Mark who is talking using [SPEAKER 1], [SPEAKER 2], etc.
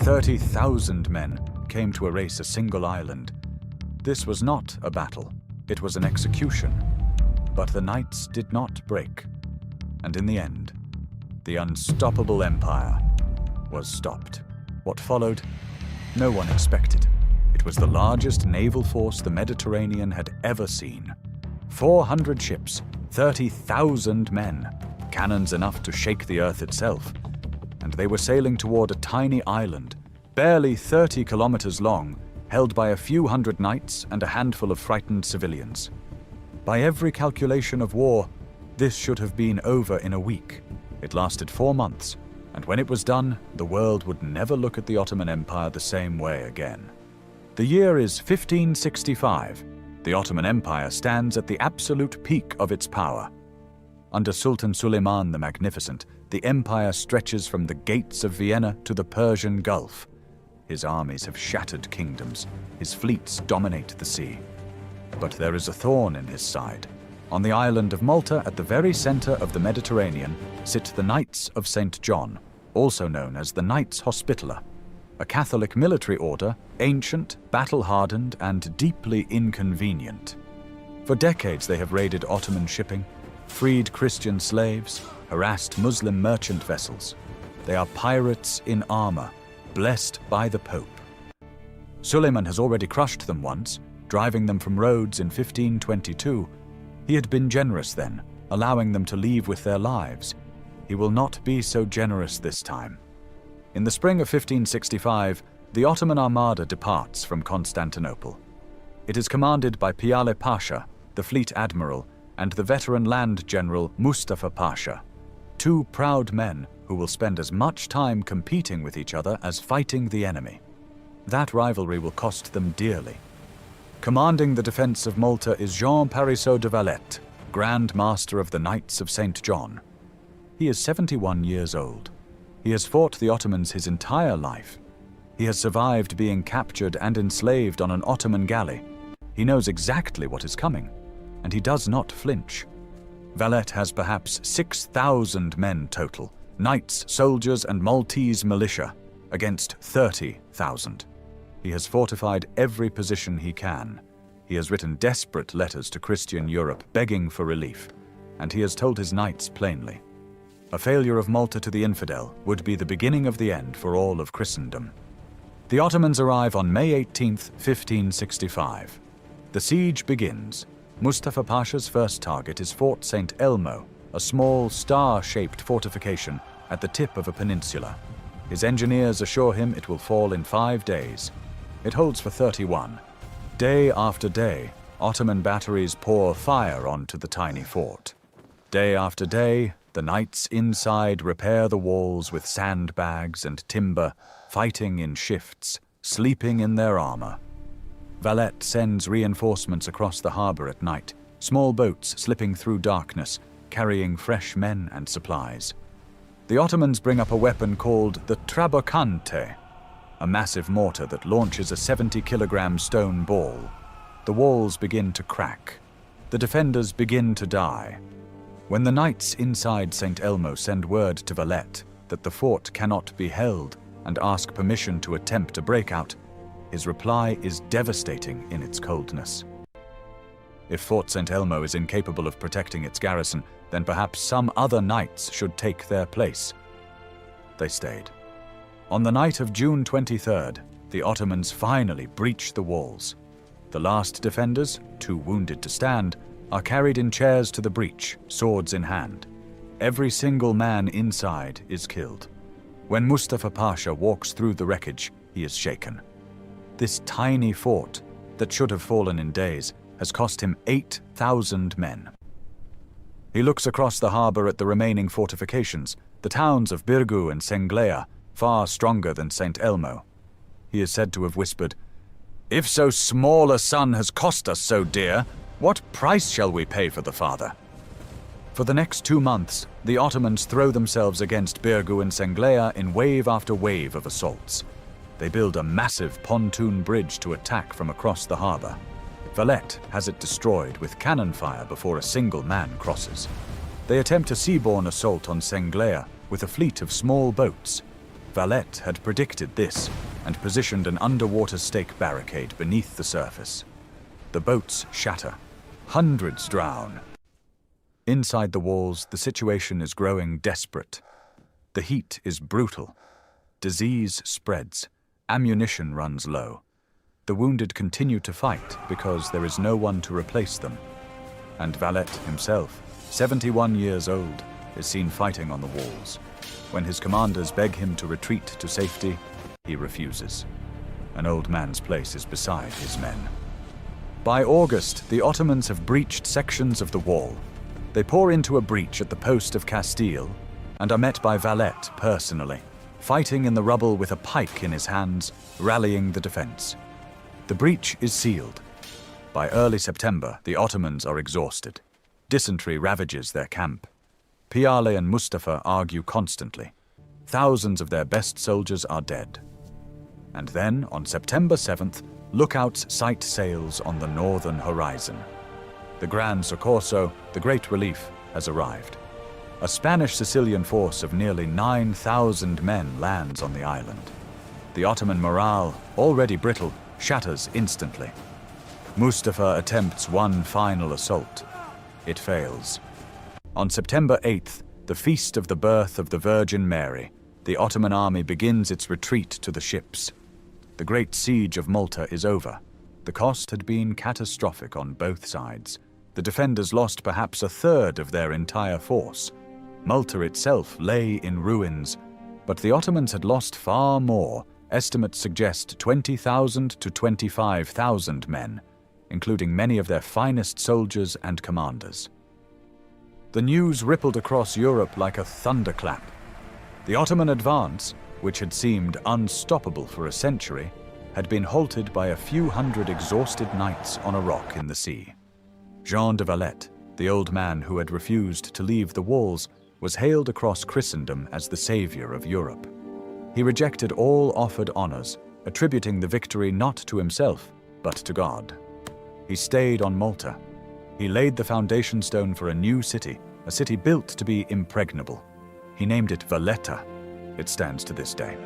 [SPEAKER 1] 30,000 men came to erase a single island. This was not a battle, it was an execution. But the knights did not break. And in the end, the unstoppable empire was stopped. What followed, no one expected. It was the largest naval force the Mediterranean had ever seen. 400 ships, 30,000 men, cannons enough to shake the earth itself. And they were sailing toward a tiny island, barely 30 kilometers long, held by a few hundred knights and a handful of frightened civilians. By every calculation of war, this should have been over in a week. It lasted 4 months, and when it was done, the world would never look at the Ottoman Empire the same way again. The year is 1565. The Ottoman Empire stands at the absolute peak of its power. Under Sultan Suleiman the Magnificent, the empire stretches from the gates of Vienna to the Persian Gulf. His armies have shattered kingdoms. His fleets dominate the sea. But there is a thorn in his side. On the island of Malta, at the very center of the Mediterranean, sit the Knights of St. John, also known as the Knights Hospitaller, a Catholic military order, ancient, battle-hardened, and deeply inconvenient. For decades they have raided Ottoman shipping, freed Christian slaves, harassed Muslim merchant vessels. They are pirates in armor, blessed by the Pope. Suleiman has already crushed them once, driving them from Rhodes in 1522. He had been generous then, allowing them to leave with their lives. He will not be so generous this time. In the spring of 1565, the Ottoman Armada departs from Constantinople. It is commanded by Piale Pasha, the fleet admiral, and the veteran land general Mustafa Pasha, two proud men who will spend as much time competing with each other as fighting the enemy. That rivalry will cost them dearly. Commanding the defense of Malta is Jean Parisot de Valette, Grand Master of the Knights of St. John. He is 71 years old. He has fought the Ottomans his entire life. He has survived being captured and enslaved on an Ottoman galley. He knows exactly what is coming, and he does not flinch. Valette has perhaps 6,000 men total, knights, soldiers, and Maltese militia, against 30,000. He has fortified every position he can. He has written desperate letters to Christian Europe begging for relief, and he has told his knights plainly. A failure of Malta to the infidel would be the beginning of the end for all of Christendom. The Ottomans arrive on May 18, 1565. The siege begins. Mustafa Pasha's first target is Fort St. Elmo, a small star-shaped fortification at the tip of a peninsula. His engineers assure him it will fall in 5 days. It holds for 31. Day after day, Ottoman batteries pour fire onto the tiny fort. Day after day, the knights inside repair the walls with sandbags and timber, fighting in shifts, sleeping in their armor. Valette sends reinforcements across the harbor at night, small boats slipping through darkness, carrying fresh men and supplies. The Ottomans bring up a weapon called the trabocante, a massive mortar that launches a 70-kilogram stone ball. The walls begin to crack. The defenders begin to die. When the knights inside St. Elmo send word to Valette that the fort cannot be held and ask permission to attempt a breakout, his reply is devastating in its coldness. If Fort St. Elmo is incapable of protecting its garrison, then perhaps some other knights should take their place. They stayed. On the night of June 23rd, the Ottomans finally breach the walls. The last defenders, too wounded to stand, are carried in chairs to the breach, swords in hand. Every single man inside is killed. When Mustafa Pasha walks through the wreckage, he is shaken. This tiny fort, that should have fallen in days, has cost him 8,000 men. He looks across the harbor at the remaining fortifications, the towns of Birgu and Senglea, far stronger than St. Elmo. He is said to have whispered, "If so small a son has cost us so dear, what price shall we pay for the father?" For the next 2 months, the Ottomans throw themselves against Birgu and Senglea in wave after wave of assaults. They build a massive pontoon bridge to attack from across the harbor. Valette has it destroyed with cannon fire before a single man crosses. They attempt a seaborne assault on Senglea with a fleet of small boats. Valette had predicted this and positioned an underwater stake barricade beneath the surface. The boats shatter. Hundreds drown. Inside the walls, the situation is growing desperate. The heat is brutal. Disease spreads. Ammunition runs low. The wounded continue to fight because there is no one to replace them. And Valette himself, 71 years old, is seen fighting on the walls. When his commanders beg him to retreat to safety, he refuses. An old man's place is beside his men. By August, the Ottomans have breached sections of the wall. They pour into a breach at the post of Castile and are met by Valette personally, fighting in the rubble with a pike in his hands, rallying the defense. The breach is sealed. By early September, the Ottomans are exhausted. Dysentery ravages their camp. Piale and Mustafa argue constantly. Thousands of their best soldiers are dead. And then, on September 7th, lookouts sight sails on the northern horizon. The Gran Soccorso, the Great Relief, has arrived. A Spanish Sicilian force of nearly 9,000 men lands on the island. The Ottoman morale, already brittle, shatters instantly. Mustafa attempts one final assault. It fails. On September 8th, the feast of the birth of the Virgin Mary, the Ottoman army begins its retreat to the ships. The great siege of Malta is over. The cost had been catastrophic on both sides. The defenders lost perhaps a third of their entire force. Malta itself lay in ruins, but the Ottomans had lost far more. Estimates suggest 20,000 to 25,000 men, including many of their finest soldiers and commanders. The news rippled across Europe like a thunderclap. The Ottoman advance, which had seemed unstoppable for a century, had been halted by a few hundred exhausted knights on a rock in the sea. Jean de Valette, the old man who had refused to leave the walls, was hailed across Christendom as the savior of Europe. He rejected all offered honors, attributing the victory not to himself, but to God. He stayed on Malta. He laid the foundation stone for a new city, a city built to be impregnable. He named it Valletta. It stands to this day.